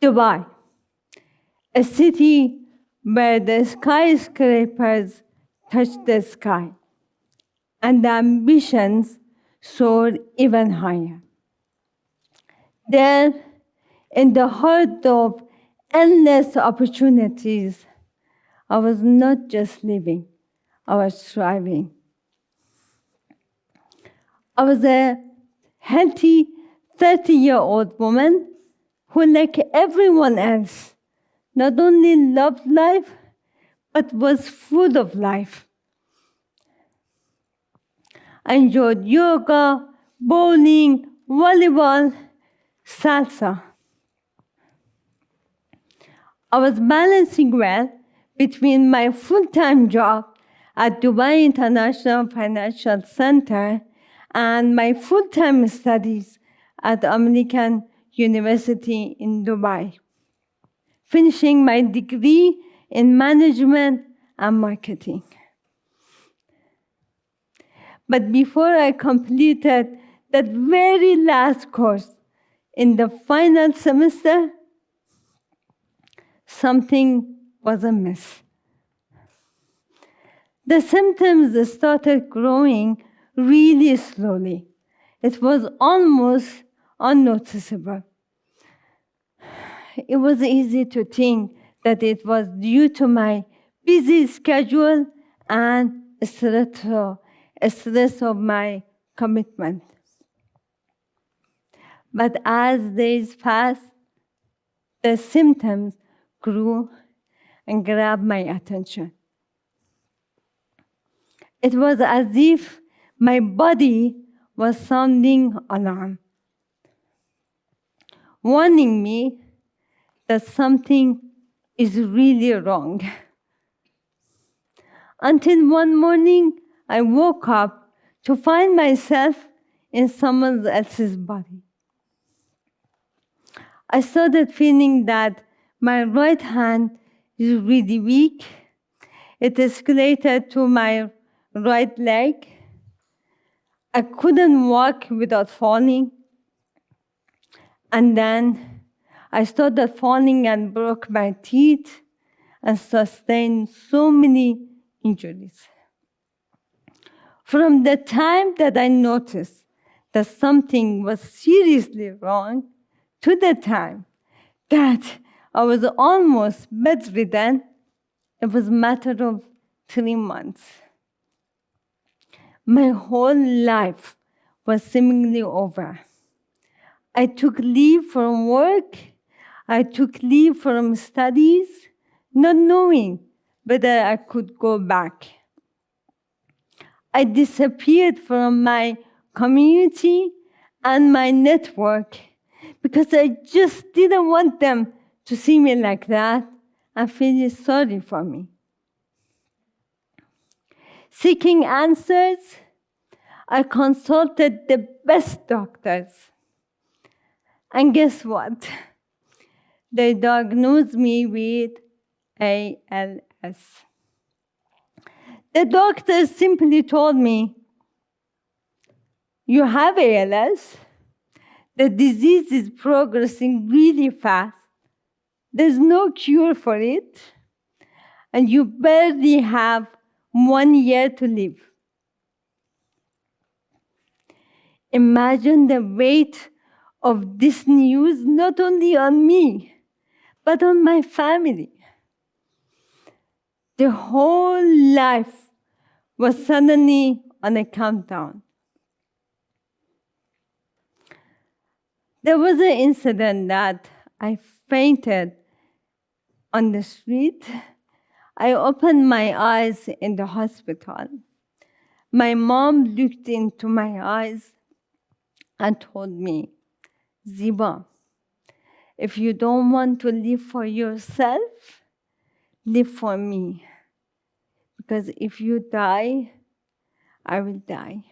Dubai, a city where the skyscrapers touch the sky and the ambitions soar even higher. There, in the heart of endless opportunities, I was not just living, I was thriving. I was a healthy 30-year-old woman who, like everyone else, not only loved life, but was full of life. I enjoyed yoga, bowling, volleyball, salsa. I was balancing well between my full-time job at Dubai International Financial Center and my full-time studies at American University in Dubai, finishing my degree in management and marketing. But before I completed that very last course in the final semester, something was amiss. The symptoms started growing really slowly. It was almost unnoticeable. It was easy to think that it was due to my busy schedule and stress of my commitment. But as days passed, the symptoms grew and grabbed my attention. It was as if my body was sounding alarm, warning me that something is really wrong. Until one morning, I woke up to find myself in someone else's body. I started feeling that my right hand is really weak. It escalated to my right leg. I couldn't walk without falling. And then I started falling and broke my teeth and sustained so many injuries. From the time that I noticed that something was seriously wrong to the time that I was almost bedridden, it was a matter of 3 months. My whole life was seemingly over. I took leave from work. I took leave from studies, not knowing whether I could go back. I disappeared from my community and my network because I just didn't want them to see me like that and feel sorry for me. Seeking answers, I consulted the best doctors. And guess what? They diagnosed me with ALS. The doctors simply told me, you have ALS. The disease is progressing really fast. There's no cure for it. And you barely have 1 year to live. Imagine the weight of this news not only on me, but on my family. The whole life was suddenly on a countdown. There was an incident that I fainted on the street. I opened my eyes in the hospital. My mom looked into my eyes and told me, Ziba, if you don't want to live for yourself, live for me. Because if you die, I will die.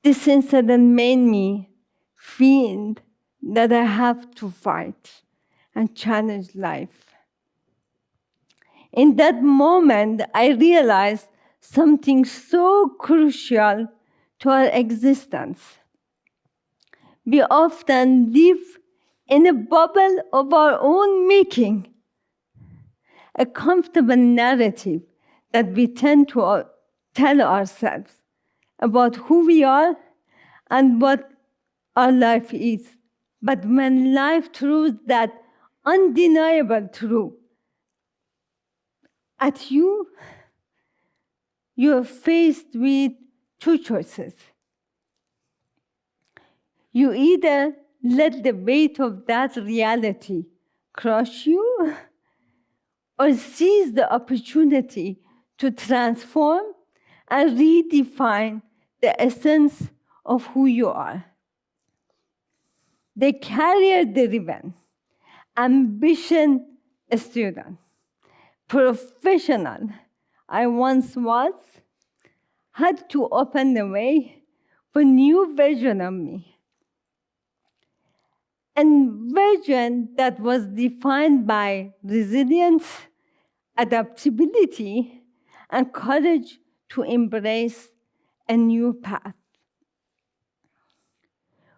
This incident made me feel that I have to fight and challenge life. In that moment, I realized something so crucial to our existence. We often live in a bubble of our own making, a comfortable narrative that we tend to tell ourselves about who we are and what our life is. But when life throws that undeniable truth at you, you're faced with two choices. You either let the weight of that reality crush you, or seize the opportunity to transform and redefine the essence of who you are. The career-driven, ambition student, professional I once was, had to open the way for a new version of me. A version that was defined by resilience, adaptability, and courage to embrace a new path.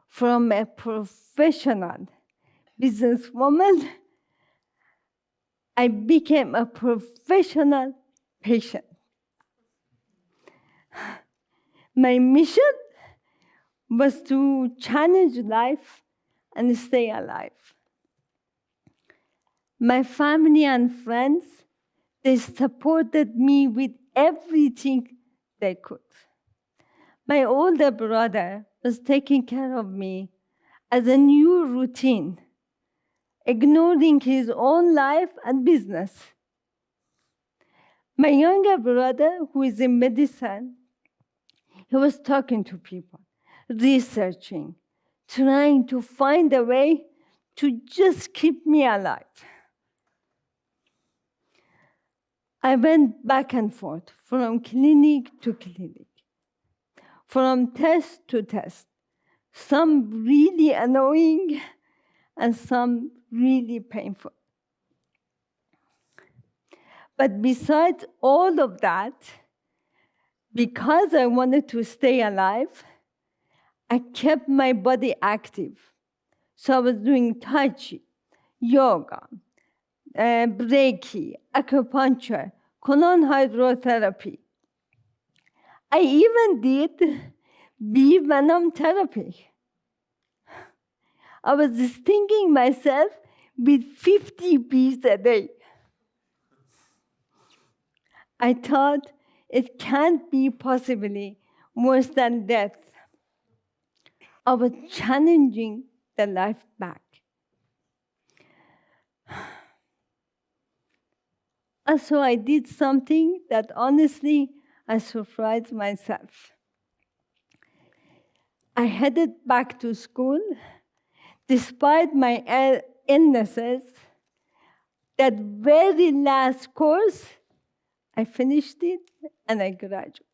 From a professional businesswoman, I became a professional patient. My mission was to challenge life and stay alive. My family and friends, they supported me with everything they could. My older brother was taking care of me as a new routine, ignoring his own life and business. My younger brother, who is in medicine, he was talking to people, researching, trying to find a way to just keep me alive. I went back and forth from clinic to clinic, from test to test, some really annoying and some really painful. But besides all of that, because I wanted to stay alive, I kept my body active. So I was doing Tai Chi, yoga, Reiki, acupuncture, colon hydrotherapy. I even did bee venom therapy. I was stinging myself with 50 bees a day. I thought it can't be possibly worse than death. I was challenging the life back. And so I did something that honestly, I surprised myself. I headed back to school. Despite my illnesses, that very last course, I finished it and I graduated.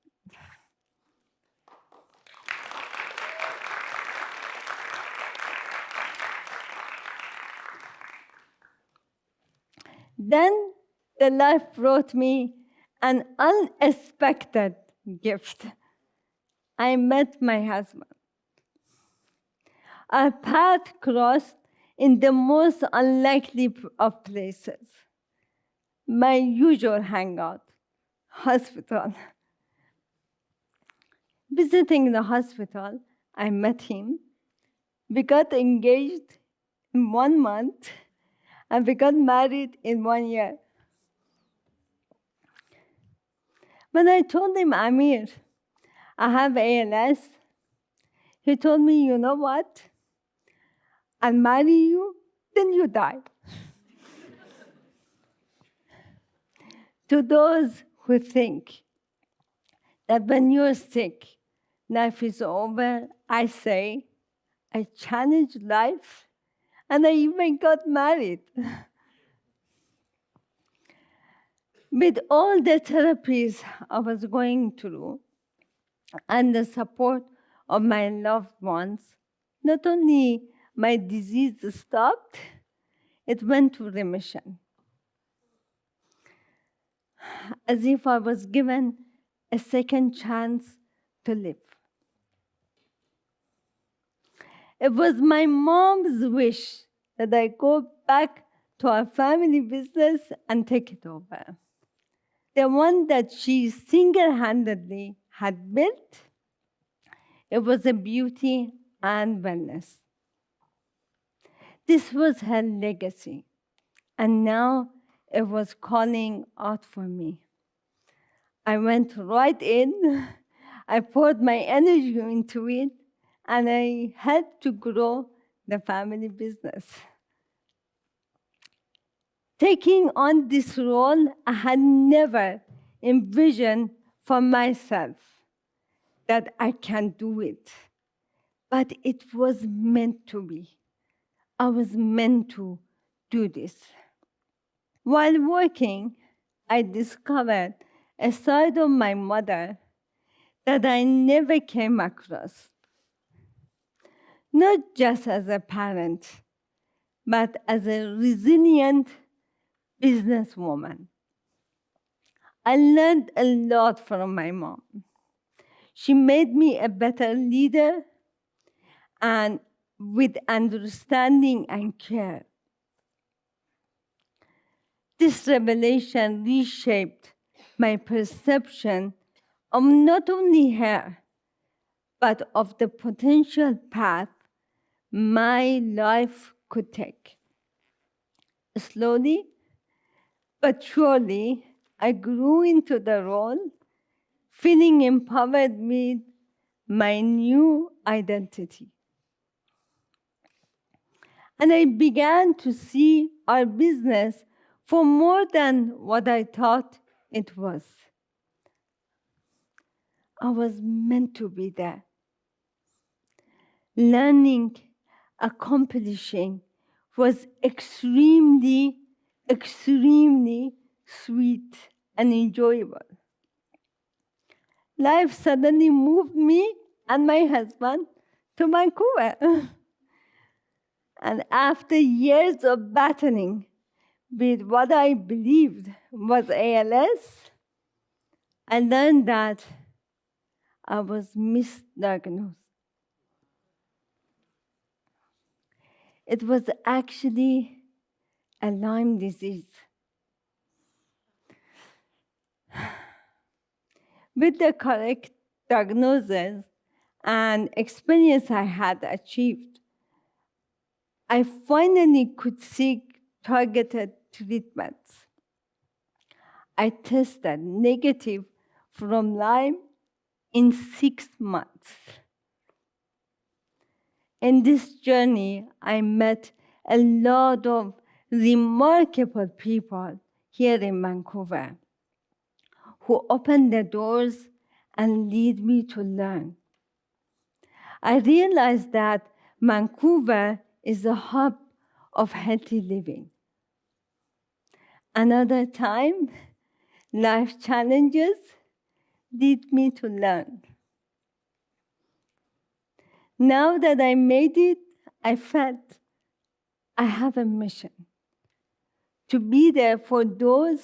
Then the life brought me an unexpected gift. I met my husband. Our path crossed in the most unlikely of places. My usual hangout, hospital. Visiting the hospital, I met him. We got engaged in 1 month, and we got married in 1 year. When I told him, Amir, I have ALS, he told me, you know what? I'll marry you, then you die. To those who think that when you're sick, life is over, I say, I challenged life, and I even got married. With all the therapies I was going through and the support of my loved ones, not only my disease stopped, it went to remission. As if I was given a second chance to live. It was my mom's wish that I go back to our family business and take it over. The one that she single-handedly had built, it was a beauty and wellness. This was her legacy, and now it was calling out for me. I went right in, I poured my energy into it, and I helped to grow the family business. Taking on this role, I had never envisioned for myself that I can do it. But it was meant to be. I was meant to do this. While working, I discovered a side of my mother that I never came across. Not just as a parent, but as a resilient businesswoman. I learned a lot from my mom. She made me a better leader and with understanding and care. This revelation reshaped my perception of not only her, but of the potential path my life could take. Slowly but surely, I grew into the role, feeling empowered with my new identity. And I began to see our business for more than what I thought it was. I was meant to be there. Learning, accomplishing was extremely, extremely sweet and enjoyable. Life suddenly moved me and my husband to Vancouver. And after years of battling with what I believed was ALS, I learned that I was misdiagnosed. It was actually a Lyme disease. With the correct diagnosis and experience I had achieved, I finally could seek targeted treatments. I tested negative from Lyme in 6 months. In this journey, I met a lot of remarkable people here in Vancouver who opened the doors and lead me to learn. I realized that Vancouver is a hub of healthy living. Another time, life challenges lead me to learn. Now that I made it, I felt I have a mission to be there for those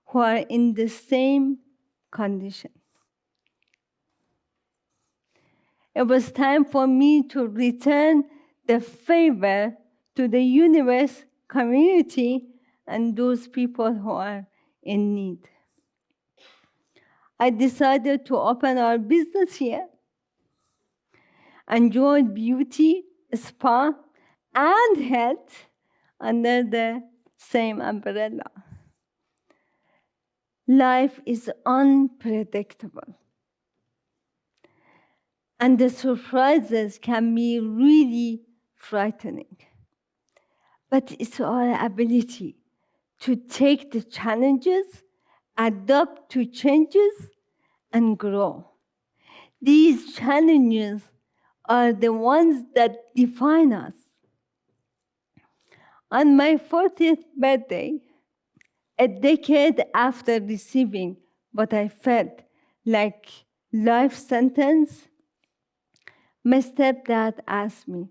who are in the same condition. It was time for me to return the favor to the universe, community, and those people who are in need. I decided to open our business here and join beauty, spa, and health under the same umbrella. Life is unpredictable, and the surprises can be really frightening. But it's our ability to take the challenges, adapt to changes, and grow. These challenges are the ones that define us. On my 40th birthday, a decade after receiving what I felt like life sentence, my stepdad asked me,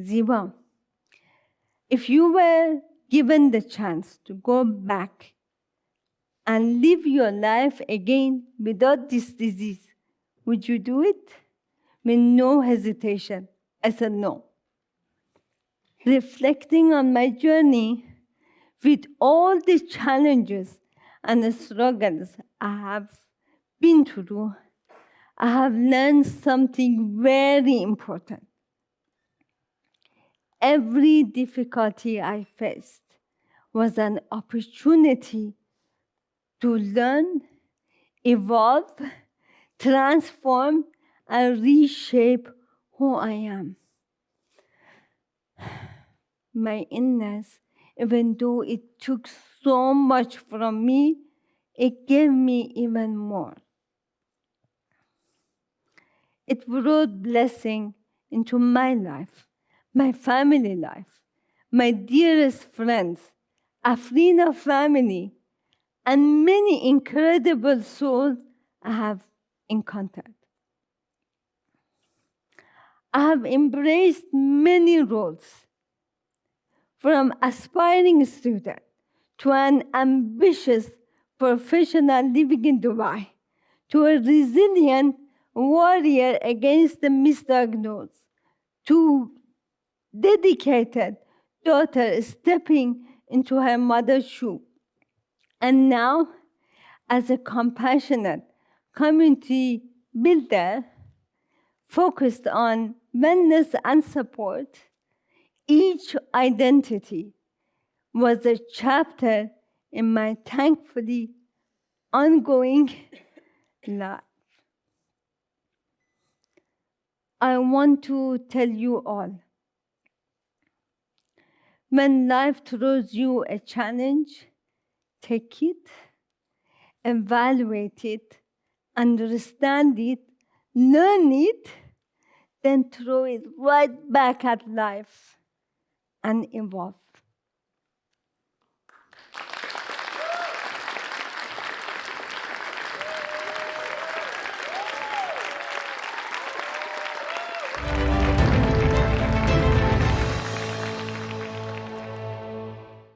Ziba, if you were given the chance to go back and live your life again without this disease, would you do it? With no hesitation, I said no. reflecting on my journey with all the challenges and the struggles I have been through, I have learned something very important. Every difficulty I faced was an opportunity to learn, evolve, transform, and reshape who I am. My illness, even though it took so much from me, it gave me even more. It brought blessing into my life, my family life, my dearest friends, Afrina family, and many incredible souls I have encountered. I have embraced many roles, from aspiring student to an ambitious professional living in Dubai, to a resilient warrior against the misdiagnosed, to dedicated daughter stepping into her mother's shoe. And now, as a compassionate community builder focused on wellness and support, each identity was a chapter in my thankfully ongoing life. I want to tell you all, when life throws you a challenge, take it, evaluate it, understand it, learn it, then throw it right back at life and evolve.